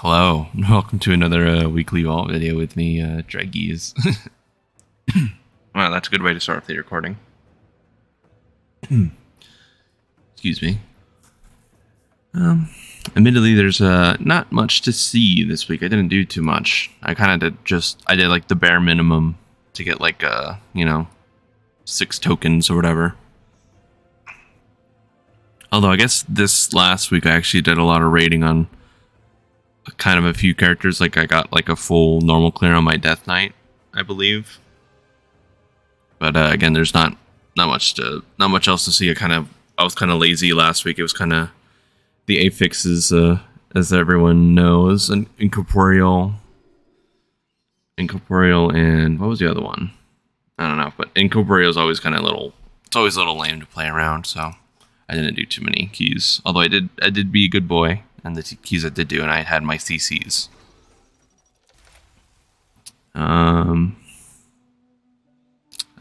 Hello, welcome to another weekly vault video with me, Treggyz. Well, that's a good way to start off the recording. Excuse me. Admittedly, there's not much to see this week. I didn't do too much. I kind of did like the bare minimum to get like 6 tokens or whatever. Although I guess this last week I actually did a lot of raiding on kind of a few characters. Like I got like a full normal clear on my Death Knight, I believe. But again, there's not much else to see. I was kind of lazy last week. It was kind of the affixes, as everyone knows, and incorporeal, and what was the other one? I don't know. But incorporeal is always kind of it's always a little lame to play around. So I didn't do too many keys. Although I did be a good boy. And the keys I did do, and I had my CCs. I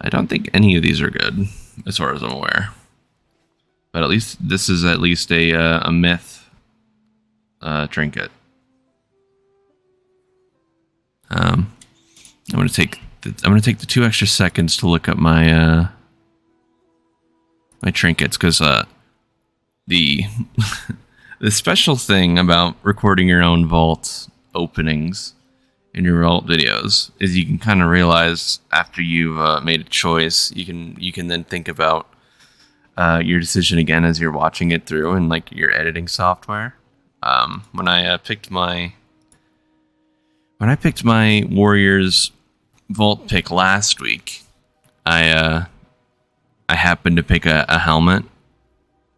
don't think any of these are good, as far as I'm aware. But at least this is at least a myth trinket. I'm gonna take the 2 extra seconds to look up my my trinkets, because the the special thing about recording your own vault openings in your vault videos is you can kind of realize after you've made a choice, you can then think about your decision again as you're watching it through in like your editing software. When I picked my Warriors vault pick last week, I happened to pick a helmet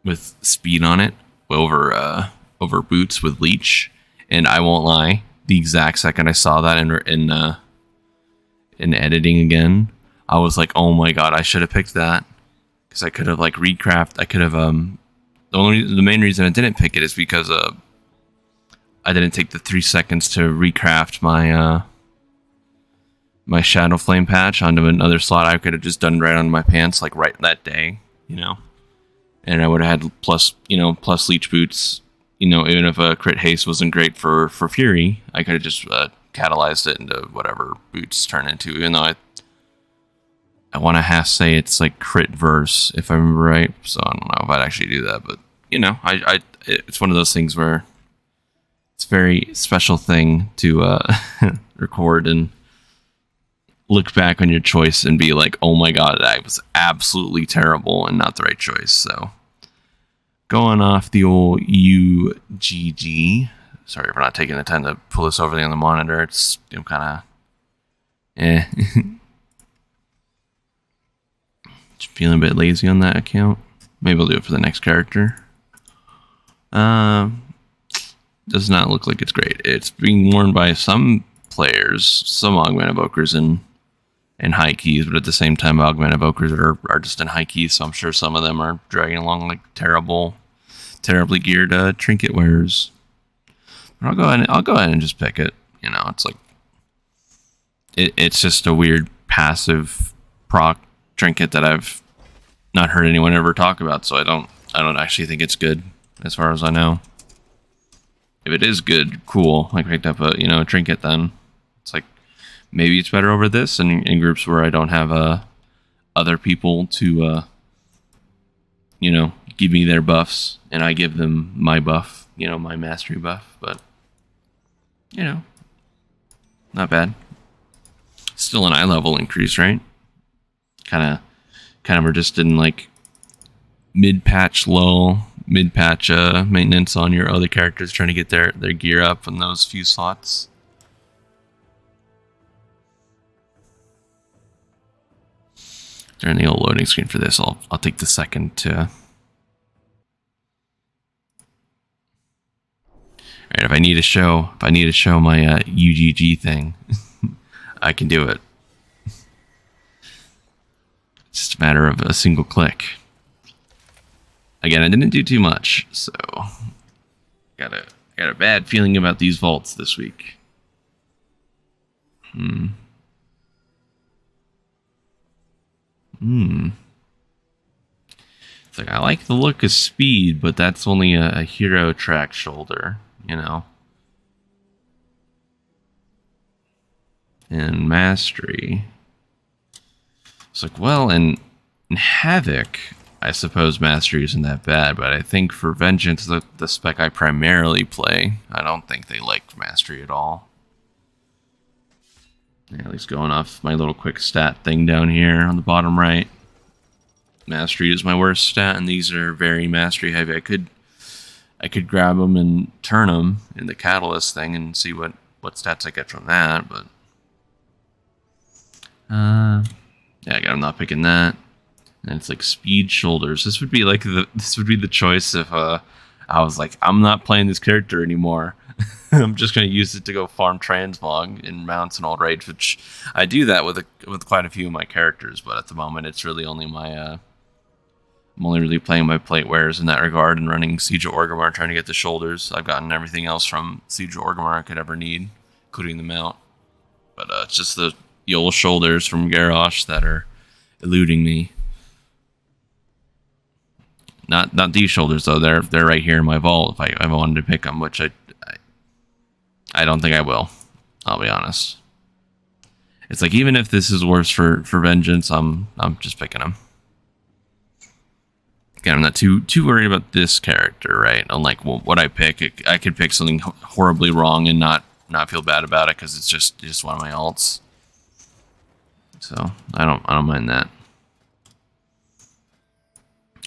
with speed on it over boots with leech, and I won't lie, the exact second I saw that in editing again, I was like, oh my god, I should have picked that, because I could have like recraft. I could have the main reason I didn't pick it is because I didn't take the 3 seconds to recraft my my Shadow Flame patch onto another slot. I could have just done right on my pants, like right that day, and I would have had plus leech boots. Even if a crit haste wasn't great for Fury, I could have just catalyzed it into whatever boots turn into. Even though I want to half say it's like crit verse, if I remember right. So I don't know if I'd actually do that, but it's one of those things where it's a very special thing to record and look back on your choice and be like, oh my god, that was absolutely terrible and not the right choice. So going off the old UGG. Sorry for not taking the time to pull this over on the monitor. I'm kind of just feeling a bit lazy on that account. Maybe I'll do it for the next character. Does not look like it's great. It's being worn by some players, some augment evokers and high keys, but at the same time, augment evokers are just in high keys, so I'm sure some of them are dragging along like terribly geared trinket wearers. But I'll go ahead and just pick it. It's like it's just a weird passive proc trinket that I've not heard anyone ever talk about, so I don't actually think it's good as far as I know. If it is good, cool. I picked up a trinket, then it's like maybe it's better over this, and in groups where I don't have other people to give me their buffs and I give them my buff, my mastery buff. But not bad. Still an eye level increase, right? Kind of we're just in like mid-patch maintenance on your other characters, trying to get their gear up in those few slots. During the old loading screen for this, I'll take the second to. Alright, if I need to show my UGG thing, I can do it. It's just a matter of a single click. Again, I didn't do too much, so got a bad feeling about these vaults this week. It's like, I like the look of speed, but that's only a hero track shoulder, And Mastery. It's like, well, in Havoc, I suppose Mastery isn't that bad, but I think for Vengeance, the spec I primarily play, I don't think they like Mastery at all. Yeah, at least going off my little quick stat thing down here on the bottom right. Mastery is my worst stat, and these are very Mastery heavy. I could grab them and turn them in the Catalyst thing and see what stats I get from that, but yeah, again, I'm not picking that. And it's like Speed Shoulders. This would be like the choice if I was like, I'm not playing this character anymore. I'm just going to use it to go farm transmog in mounts and old rage, which I do that with quite a few of my characters, but at the moment it's really only my I'm only really playing my plate wears in that regard and running Siege of Orgrimmar, trying to get the shoulders. I've gotten everything else from Siege of Orgrimmar I could ever need, including the mount. But it's just the old shoulders from Garrosh that are eluding me. Not these shoulders though. They're right here in my vault. If I wanted to pick them, which I don't think I will. I'll be honest. It's like, even if this is worse for Vengeance, I'm just picking them. Again, I'm not too worried about this character, right? Unlike what I pick, I could pick something horribly wrong and not feel bad about it because it's just one of my alts. So I don't mind that.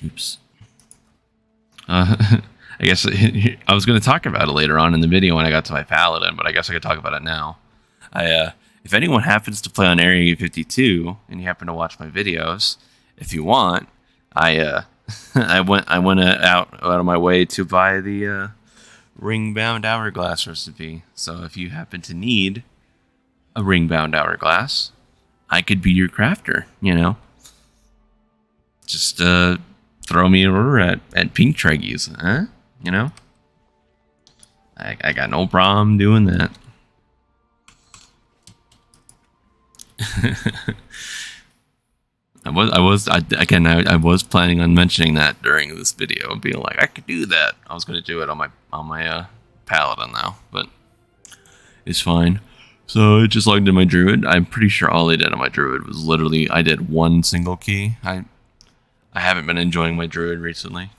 Oops. I guess I was going to talk about it later on in the video when I got to my Paladin, but I guess I could talk about it now. If anyone happens to play on Area 52 and you happen to watch my videos, if you want, I went out of my way to buy the ring-bound hourglass recipe. So if you happen to need a ring-bound hourglass, I could be your crafter. You know, just throw me an order at Pink Treggyz, huh? You know, I got no problem doing that. I was planning on mentioning that during this video and being like, I could do that. I was going to do it on my Paladin now, but it's fine. So I just logged in my Druid. I'm pretty sure all I did on my Druid was literally I did one single key. I haven't been enjoying my Druid recently.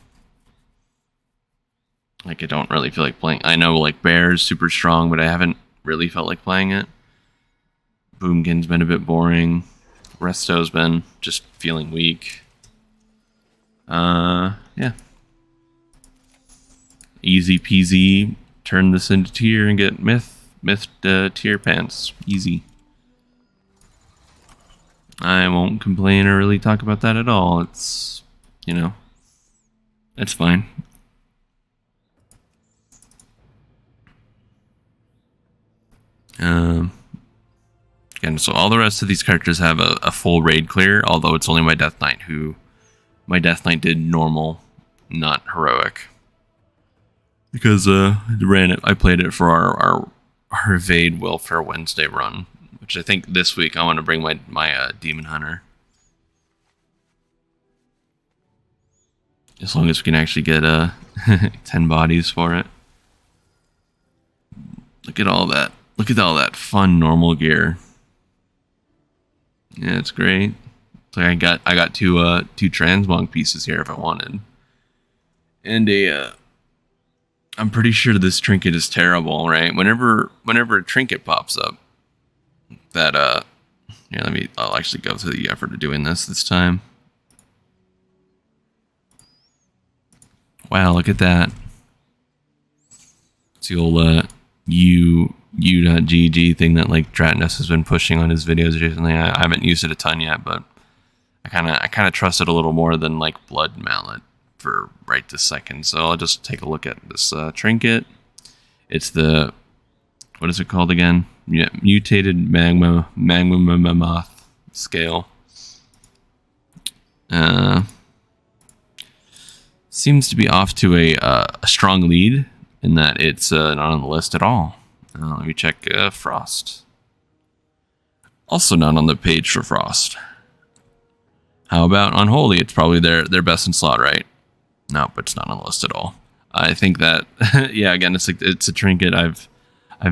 Like, I don't really feel like playing. I know like Bear's super strong, but I haven't really felt like playing it. Boomkin's been a bit boring. Resto's been just feeling weak. Yeah. Easy peasy. Turn this into tier and get myth tier pants. Easy. I won't complain or really talk about that at all. It's, you know, it's fine. Again, so all the rest of these characters have a full raid clear, although it's only my Death Knight my Death Knight did normal, not heroic. Because I played it for our Evade Welfare Wednesday run, which I think this week I want to bring my Demon Hunter. As long as we can actually get 10 bodies for it. Look at all that. Look at all that fun normal gear. Yeah, it's great. So I got two transmog pieces here if I wanted. And I'm pretty sure this trinket is terrible, right? Whenever a trinket pops up, that yeah, I'll actually go through the effort of doing this time. Wow, look at that. It's the old u.gg thing that like Dratness has been pushing on his videos recently. I haven't used it a ton yet, but I kind of trust it a little more than like Blood Mallet for right this second. So I'll just take a look at this trinket. It's the, what is it called again? Yeah, mutated magma mammoth scale. Seems to be off to a strong lead in that it's not on the list at all. Let me check Frost. Also not on the page for Frost. How about Unholy? It's probably their best in slot, right? Nope, it's not on the list at all. I think that yeah, again, it's a trinket I've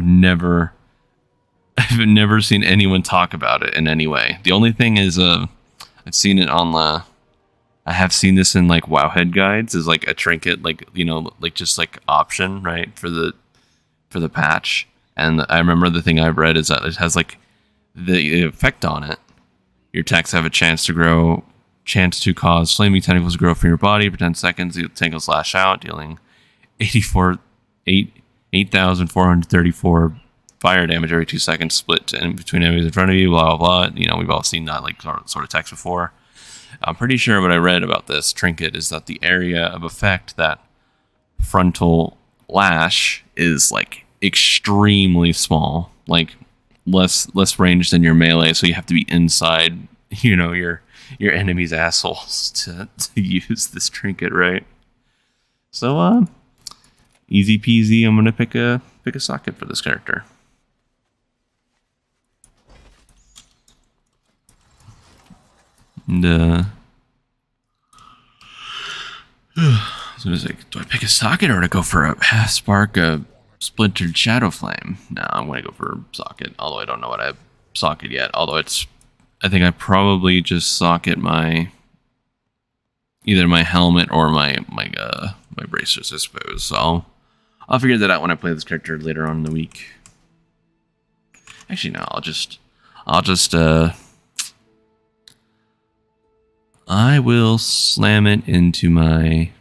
never I've never seen anyone talk about it in any way. The only thing is, I've seen it on the. I have seen this in like Wowhead guides is like a trinket, like like just like option, right, for the patch. And I remember the thing I've read is that it has like the effect on it. Your attacks have a chance to cause flaming tentacles to grow from your body for 10 seconds. The tentacles lash out, dealing 8,434 fire damage every 2 seconds, split in between enemies in front of you, blah, blah, blah. We've all seen that like sort of text before. I'm pretty sure what I read about this trinket is that the area of effect, that frontal lash, is like extremely small, like less range than your melee, so you have to be inside, your enemy's assholes to use this trinket, right? So easy peasy, I'm gonna pick a socket for this character. And so it's like, do I pick a socket or to go for a half spark, a splintered shadow flame? No, I'm gonna go for socket, although I don't know what I have socket yet. Although I think I probably just socket either my helmet or my bracers, I suppose. So I'll figure that out when I play this character later on in the week. Actually, no, I will slam it into my.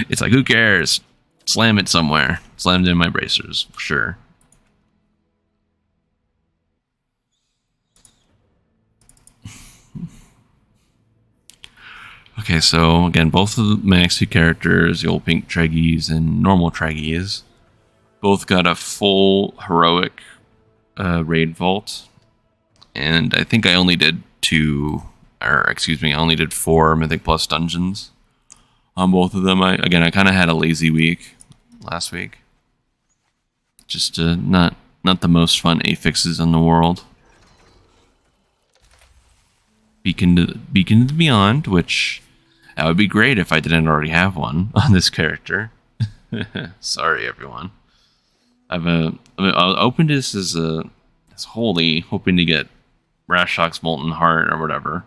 It's like, who cares? Slam it somewhere. Slam it in my bracers, sure. Okay, so again, both of my next two characters, the old pink Treggyz and normal Treggyz, both got a full heroic raid vault. And I think I only did I only did 4 Mythic Plus dungeons on both of them. I kind of had a lazy week last week. Just not the most fun affixes in the world. Beacon to the Beyond, which that would be great if I didn't already have one on this character. Sorry, everyone. I opened this as wholly hoping to get Rashok's Molten Heart or whatever.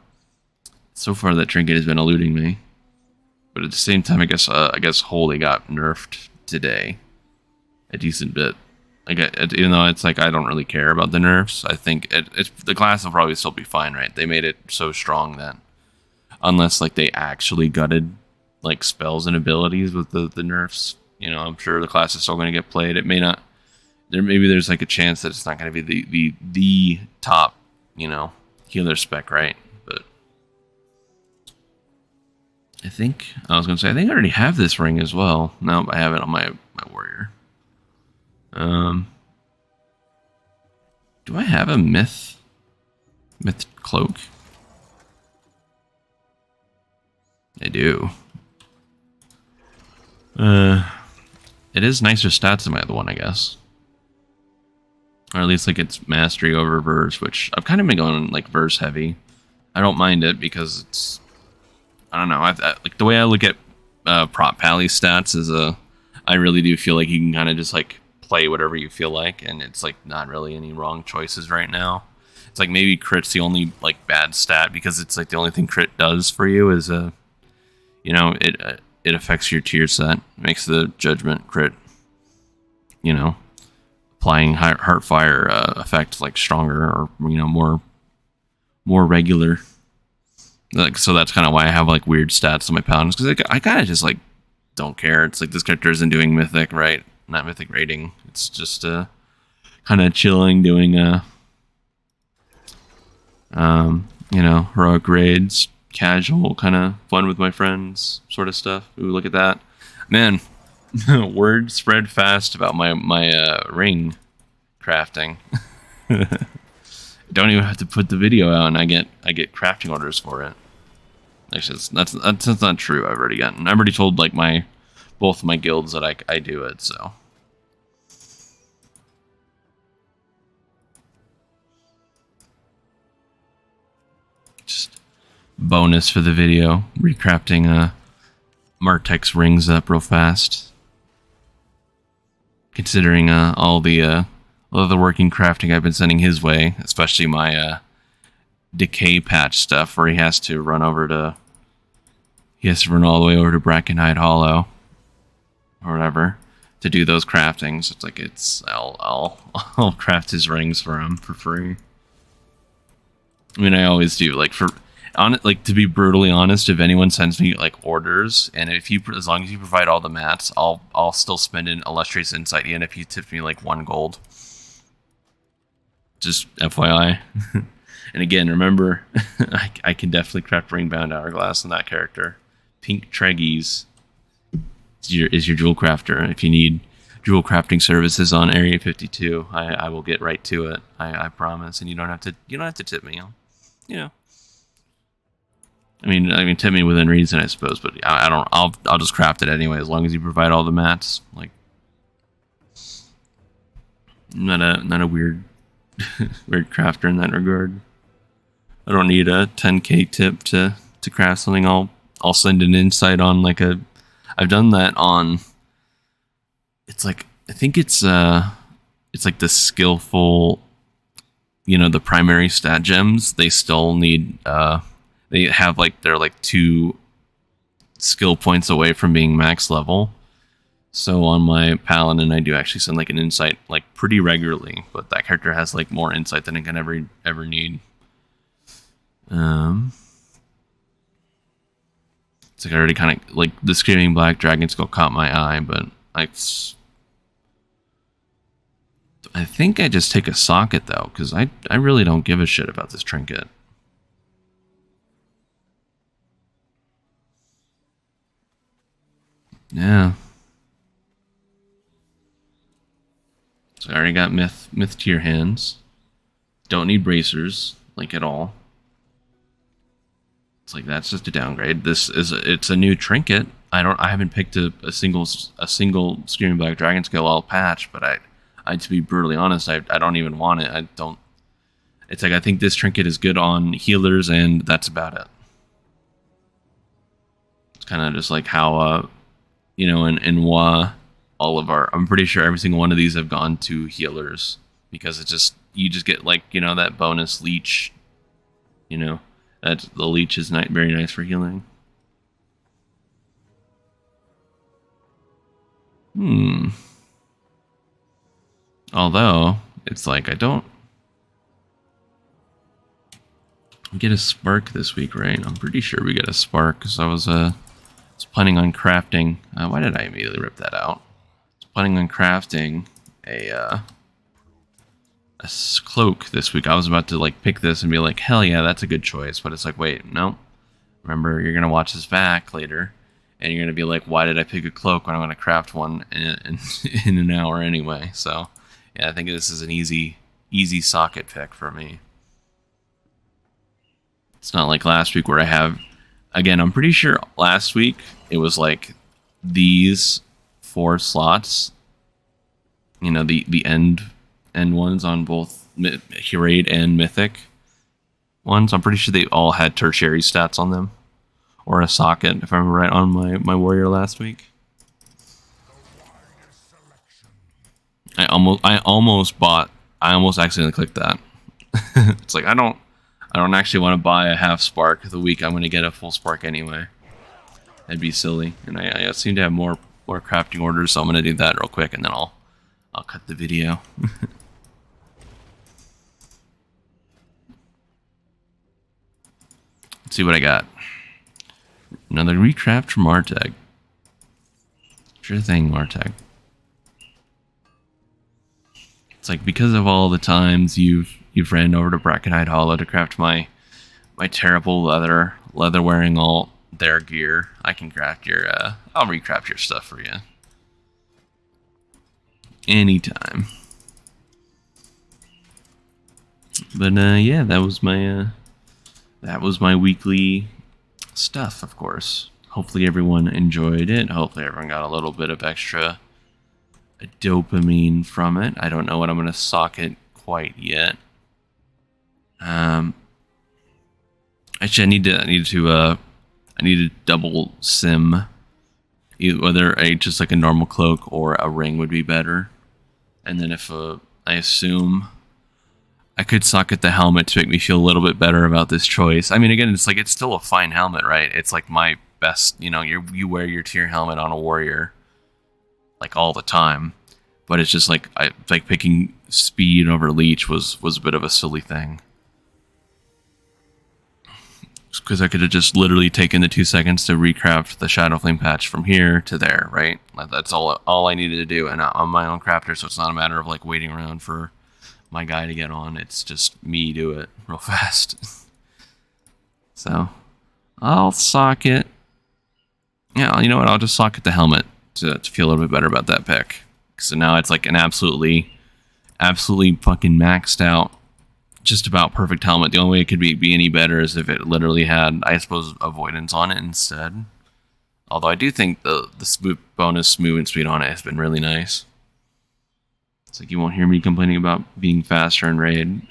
So far, that trinket has been eluding me. But at the same time, I guess Holy got nerfed today a decent bit. Even though it's like I don't really care about the nerfs, I think the class will probably still be fine, right? They made it so strong that unless like they actually gutted like spells and abilities with the nerfs, I'm sure the class is still going to get played. It may not. There's like a chance that it's not going to be the top, healer spec, right? But I think I already have this ring as well. No, I have it on my warrior. Do I have a myth cloak? I do. It is nicer stats than my other one, I guess. Or at least like it's mastery over verse, which I've kind of been going like verse heavy. I don't mind it because it's, I don't know. Like the way I look at prop pally stats is I really do feel like you can kind of just like play whatever you feel like, and it's like not really any wrong choices right now. It's like maybe crit's the only like bad stat because it's like the only thing crit does for you is it affects your tier set, makes the judgment crit, applying Heartfire effect like stronger or more regular. Like, so that's kind of why I have like weird stats on my paladins, because I kind of just like don't care. It's like this character isn't doing mythic, right? Not mythic rating. It's just kind of chilling, doing heroic raids, casual, kind of fun with my friends sort of stuff. Ooh, look at that, man. Word spread fast about my ring crafting. Don't even have to put the video out, and I get crafting orders for it. Actually, that's not true. I've already told like both my guilds that I do it. So just bonus for the video, recrafting Martek's rings up real fast. considering all the working crafting I've been sending his way, especially my decay patch stuff, where he has to run all the way over to Brackenhide Hollow or whatever to do those craftings. It's like I'll craft his rings for him for free. I mean, I always do. Like to be brutally honest, if anyone sends me like orders, and as long as you provide all the mats, I'll still spend an illustrious insight, even if you tip me like 1 gold. Just FYI. And again, remember, I can definitely craft Ringbound Hourglass on that character. Pink Treggyz is your jewel crafter. If you need jewel crafting services on Area 52, I will get right to it. I promise. And you don't have to tip me. You know. I mean, tip me within reason, I suppose. But I'll just craft it anyway, as long as you provide all the mats. Like, not a weird weird crafter in that regard. I don't need a 10k tip to craft something. I'll send an insight on like I've done that on. It's like I think it's like the skillful, the primary stat gems. They still need they have like they're like 2 skill points away from being max level. So on my paladin, I do actually send like an insight like pretty regularly, but that character has like more insight than it can ever need. It's like I already kind of like the Screaming Black Dragon Skull caught my eye, but I think I just take a socket though, because I really don't give a shit about this trinket. Yeah. So I already got myth tier hands. Don't need bracers, like at all. It's like that's just a downgrade. It's a new trinket. I haven't picked a single Screaming Black Dragon Skull all patch, but I to be brutally honest, I don't even want it. I don't. It's like I think this trinket is good on healers, and that's about it. It's kind of just like how in WoW, I'm pretty sure every single one of these have gone to healers, because you just get like, that bonus leech, that the leech is very nice for healing. Although, it's like I don't get a spark this week, right? I'm pretty sure we get a spark, because I was planning on crafting. Why did I immediately rip that out? I was planning on crafting a cloak this week. I was about to like pick this and be like, hell yeah, that's a good choice. But it's like, wait, no. Remember, you're gonna watch this back later, and you're gonna be like, why did I pick a cloak when I'm gonna craft one in an hour anyway? So yeah, I think this is an easy socket pick for me. It's not like last week where I have. Again, I'm pretty sure last week it was like these 4 slots, the end ones on both Curate and Mythic ones. I'm pretty sure they all had tertiary stats on them, or a socket, if I remember right, on my warrior last week. I almost accidentally clicked that. It's like I don't actually want to buy a half spark the week I'm going to get a full spark anyway. That'd be silly. And I seem to have more crafting orders, so I'm going to do that real quick, and then I'll cut the video. Let's see what I got. Another recraft from Marteg. Sure thing, Marteg. It's like, because of all the times you've ran over to Brackenhide Hollow to craft my terrible leather wearing all their gear, I can craft I'll recraft your stuff for you anytime. But yeah, that was my weekly stuff, of course. Hopefully everyone enjoyed it. Hopefully everyone got a little bit of extra dopamine from it. I don't know what I'm going to socket quite yet. Actually, I need to double sim whether just like a normal cloak or a ring would be better. And then if I assume I could socket the helmet to make me feel a little bit better about this choice. I mean, again, it's like it's still a fine helmet, right? It's like my best, you know, you wear your tier helmet on a warrior like all the time, but it's just like like picking speed over leech was a bit of a silly thing. Because I could have just literally taken the 2 seconds to recraft the Shadow Flame patch from here to there, right? That's all I needed to do, and I'm my own crafter, so it's not a matter of like waiting around for my guy to get on. It's just me do it real fast. So I'll socket. Yeah, you know what? I'll just socket the helmet to feel a little bit better about that pick. So now it's like an absolutely fucking maxed out, just about perfect helmet. The only way it could be any better is if it literally had, I suppose, avoidance on it instead. Although I do think the bonus movement speed on it has been really nice. It's like you won't hear me complaining about being faster in raid.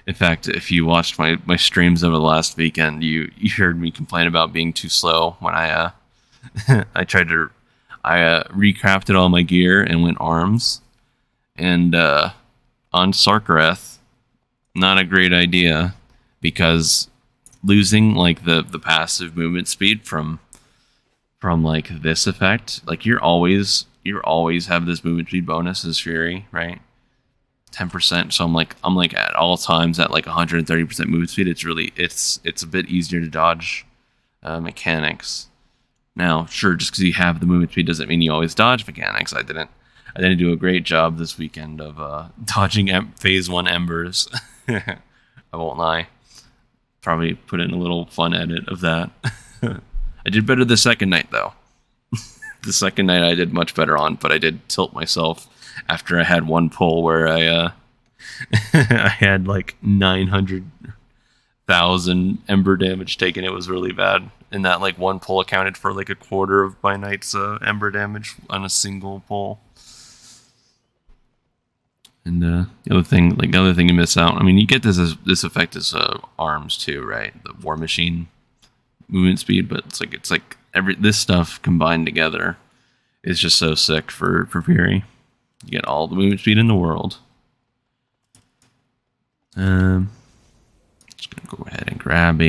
In fact, if you watched my streams over the last weekend, you heard me complain about being too slow when I recrafted all my gear and went arms. And on Sarkareth, not a great idea, because losing like the passive movement speed from like this effect, like you always have this movement speed bonus as Fury, right? 10%. So I'm like at all times at like 130% movement speed. It's a bit easier to dodge mechanics. Now, sure, just because you have the movement speed doesn't mean you always dodge mechanics. I didn't do a great job this weekend of dodging phase 1 embers. I won't lie. Probably put in a little fun edit of that. I did better the second night, though. The second night I did much better on, but I did tilt myself after I had one pull where I I had like 900,000 ember damage taken. It was really bad. And that like one pull accounted for like a quarter of my night's ember damage on a single pull. And the other thing you miss out. I mean, you get this effect as arms too, right? The War Machine movement speed, but it's like this stuff combined together is just so sick for Fury. You get all the movement speed in the world. Just gonna go ahead and grab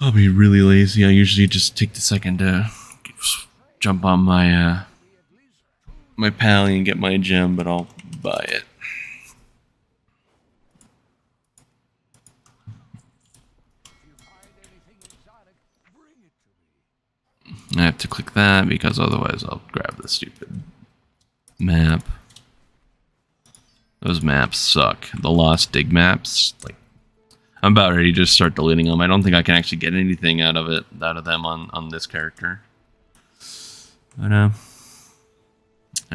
I'll be really lazy. I usually just take the second to jump on my my pally and get my gem, but I'll buy it. I have to click that because otherwise I'll grab the stupid map. Those maps suck. The Lost Dig maps, like, I'm about ready to just start deleting them. I don't think I can actually get anything out of them on this character. But all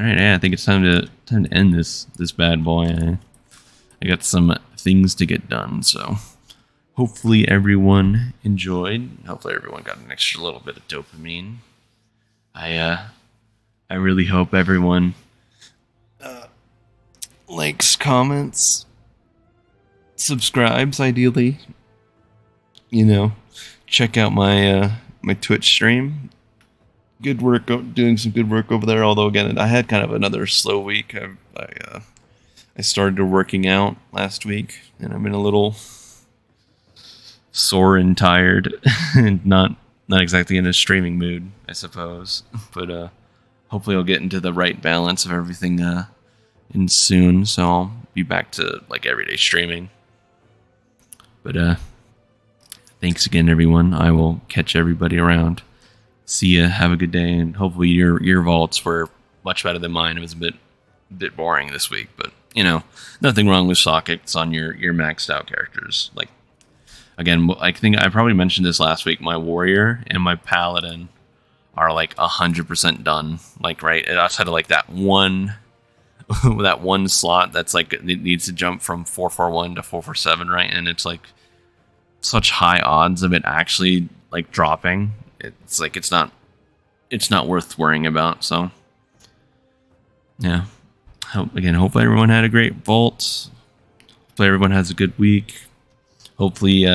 right, yeah, I think it's time to end this bad boy. I got some things to get done, so hopefully everyone enjoyed. Hopefully everyone got an extra little bit of dopamine. I really hope everyone likes, comments, subscribes, ideally. You know, check out my my Twitch stream. Good work, doing some good work over there. Although again, I had kind of another slow week. I started working out last week, and I've been a little sore and tired, and not exactly in a streaming mood, I suppose. But hopefully, I'll get into the right balance of everything in soon. So I'll be back to like everyday streaming. But thanks again, everyone. I will catch everybody around. See ya. Have a good day, and hopefully your vaults were much better than mine. It was a bit boring this week, but you know, nothing wrong with sockets on your maxed out characters. Like, again, I think I probably mentioned this last week. My warrior and my paladin are like 100% done. Like, right outside of like that one slot that's like it needs to jump from 441 to 447, right? And it's like such high odds of it actually like dropping. It's like it's not worth worrying about. So yeah, hopefully everyone had a great vault. Hopefully everyone has a good week. Hopefully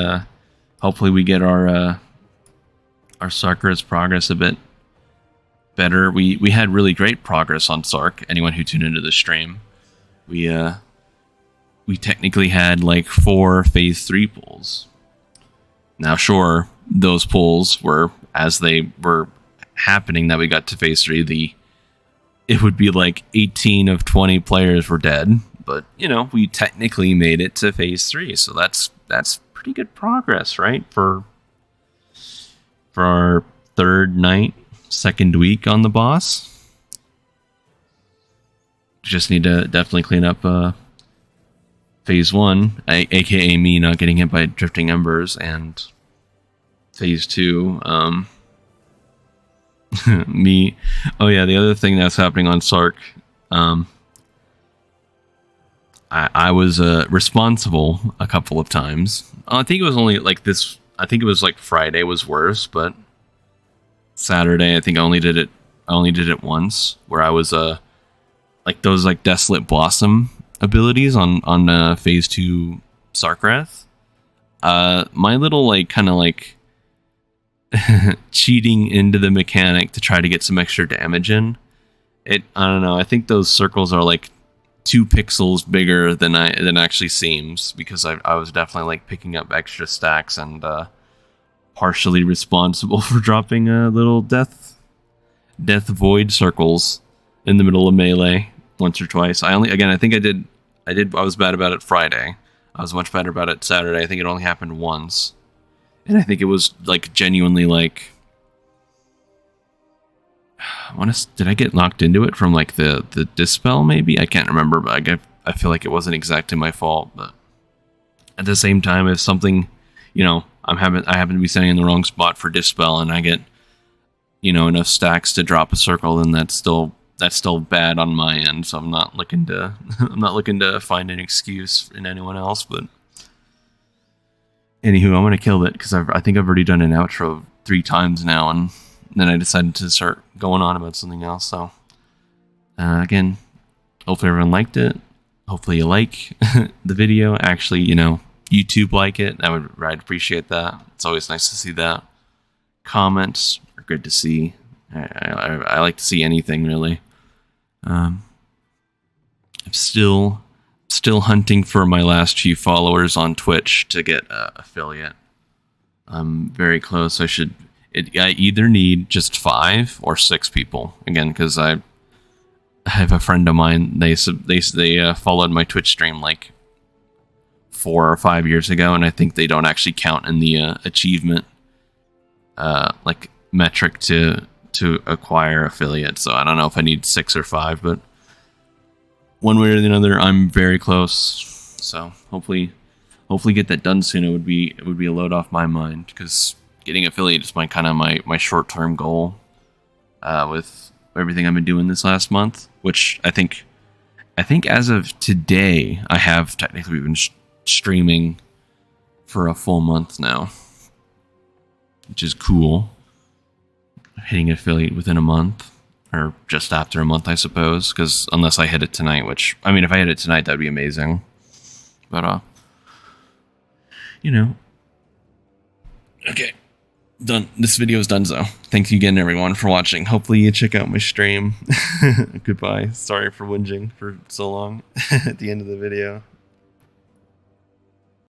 we get our Sarkareth's progress a bit better. We had really great progress on Sark. Anyone who tuned into the stream, we technically had like 4 phase 3 pulls. Now, sure, those pulls were as they were happening that we got to phase 3. It would be like 18 of 20 players were dead, but you know, we technically made it to phase 3, so that's pretty good progress, right? For our third night, second week on the boss. Just need to definitely clean up phase 1, aka me not getting hit by drifting embers, and phase 2, me. Oh yeah, the other thing that's happening on Sark, I was responsible a couple of times. I think it was only like this. I think it was like Friday was worse, but Saturday I think I only did it once, where I was like those like Desolate Blossom abilities on phase 2 Sarkrath. My little like kind of like cheating into the mechanic to try to get some extra damage in. I don't know. I think those circles are like 2 pixels bigger than actually seems, because I was definitely like picking up extra stacks and partially responsible for dropping little death void circles in the middle of melee once or twice. I think I was bad about it Friday. I was much better about it Saturday. I think it only happened once. And I think it was like genuinely like, did I get knocked into it from like the dispel maybe? I can't remember, but I feel like it wasn't exactly my fault. But at the same time, if something, you know, I happen to be standing in the wrong spot for dispel, and I get, you know, enough stacks to drop a circle, then that's still bad on my end. So I'm not looking to find an excuse in anyone else, but. Anywho, I'm gonna kill it because I think I've already done an outro 3 times now, and then I decided to start going on about something else. So, again, hopefully everyone liked it. Hopefully you like the video. Actually, you know, YouTube like it. I'd appreciate that. It's always nice to see that. Comments are good to see. I like to see anything really. I'm still hunting for my last few followers on Twitch to get affiliate. I'm very close. I either need just 5 or 6 people. Again, because I have a friend of mine. They followed my Twitch stream like 4 or 5 years ago, and I think they don't actually count in the achievement like metric to acquire affiliate. So I don't know if I need 6 or 5, but one way or the other, I'm very close. So hopefully get that done soon. It would be a load off my mind, because getting affiliate is my short-term goal with everything I've been doing this last month. Which I think as of today, I have technically been streaming for a full month now, which is cool. Hitting affiliate within a month. Or just after a month, I suppose, because unless I hit it tonight, which, I mean, if I hit it tonight, that'd be amazing. But, you know. Okay. Done. This video is done, so. Thank you again, everyone, for watching. Hopefully you check out my stream. Goodbye. Sorry for whinging for so long at the end of the video.